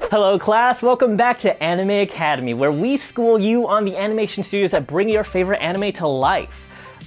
Hello class, welcome back to Anime Academy, where we school you on the animation studios that bring your favorite anime to life.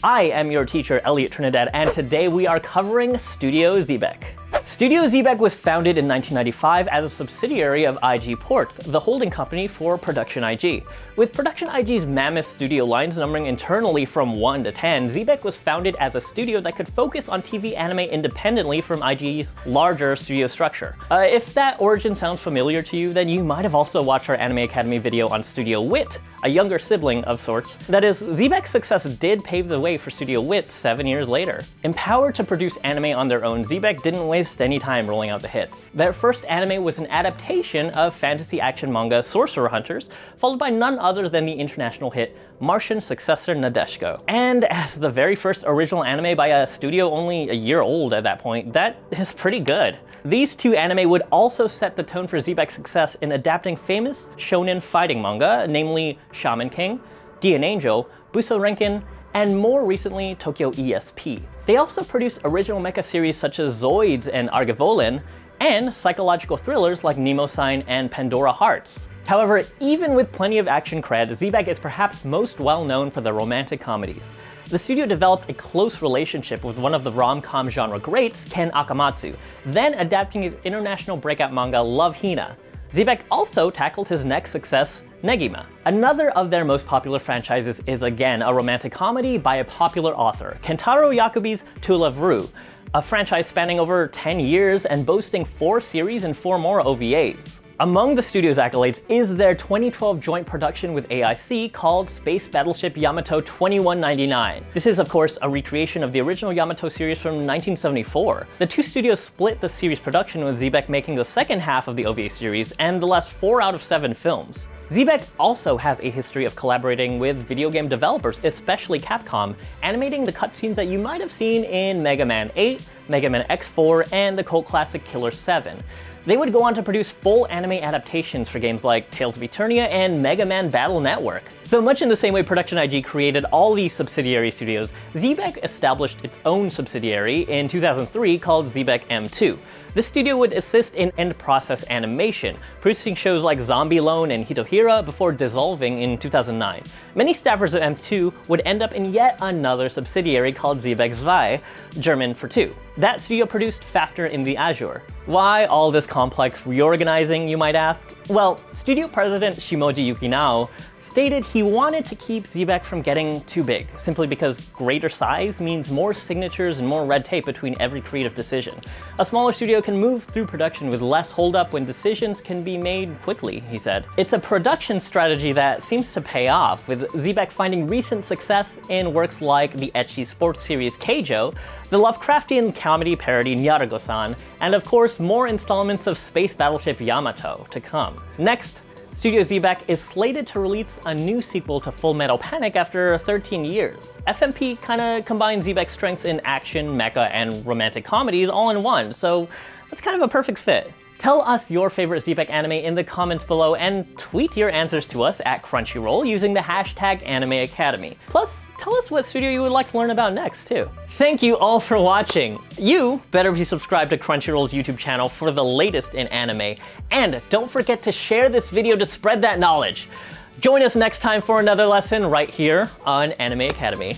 I am your teacher, Elliot Trinidad, and today we are covering Studio Xebec. Studio Xebec was founded in 1995 as a subsidiary of IG Ports, the holding company for Production IG. With Production IG's mammoth studio lines numbering internally from 1 to 10, Xebec was founded as a studio that could focus on TV anime independently from IG's larger studio structure. If that origin sounds familiar to you, then you might have also watched our Anime Academy video on Studio Wit, a younger sibling of sorts. That is, Xebec's success did pave the way for Studio Wit 7 years later. Empowered to produce anime on their own, Xebec didn't waste any time rolling out the hits. Their first anime was an adaptation of fantasy action manga Sorcerer Hunters, followed by none other than the international hit Martian Successor Nadesico. And as the very first original anime by a studio only a year old at that point, that is pretty good. These two anime would also set the tone for Xebec's success in adapting famous shonen fighting manga, namely Shaman King, D.N.Angel, Buso Renkin, and more recently Tokyo ESP. They also produced original mecha series such as Zoids and Argevollen, and psychological thrillers like Mnemosyne and Pandora Hearts. However, even with plenty of action cred, Xebec is perhaps most well known for their romantic comedies. The studio developed a close relationship with one of the rom-com genre greats, Ken Akamatsu, then adapting his international breakout manga Love Hina. Xebec also tackled his next success, Negima. Another of their most popular franchises is again a romantic comedy by a popular author, Kentaro Yakubi's To Love Ru, a franchise spanning over 10 years and boasting 4 series and 4 more OVAs. Among the studio's accolades is their 2012 joint production with AIC called Space Battleship Yamato 2199. This is, of course, a recreation of the original Yamato series from 1974. The two studios split the series production, with Xebec making the second half of the OVA series and the last 4 out of 7 films. Xebec also has a history of collaborating with video game developers, especially Capcom, animating the cutscenes that you might have seen in Mega Man 8, Mega Man X4, and the cult classic Killer 7. They would go on to produce full anime adaptations for games like Tales of Eternia and Mega Man Battle Network. So much in the same way Production IG created all these subsidiary studios, Xebec established its own subsidiary in 2003 called Xebec M2. This studio would assist in end-process animation, producing shows like Zombie Loan and Hitohira before dissolving in 2009. Many staffers of M2 would end up in yet another subsidiary called Xebec 2, German for 2. That studio produced Fafner in the Azure. Why all this complex reorganizing, you might ask? Well, studio president Shimoji Yukinao stated he wanted to keep Xebec from getting too big, simply because greater size means more signatures and more red tape between every creative decision. A smaller studio can move through production with less holdup when decisions can be made quickly, he said. It's a production strategy that seems to pay off, with Xebec finding recent success in works like the ecchi sports series Keijo, the Lovecraftian comedy parody Nyarago-san, and of course more installments of Space Battleship Yamato to come. Next, Studio Xebec is slated to release a new sequel to Full Metal Panic after 13 years. FMP kinda combines Xebec's strengths in action, mecha, and romantic comedies all in one, so that's kind of a perfect fit. Tell us your favorite Xebec anime in the comments below and tweet your answers to us at Crunchyroll using the hashtag Anime Academy. Plus, tell us what studio you would like to learn about next, too. Thank you all for watching. You better be subscribed to Crunchyroll's YouTube channel for the latest in anime. And don't forget to share this video to spread that knowledge. Join us next time for another lesson right here on Anime Academy.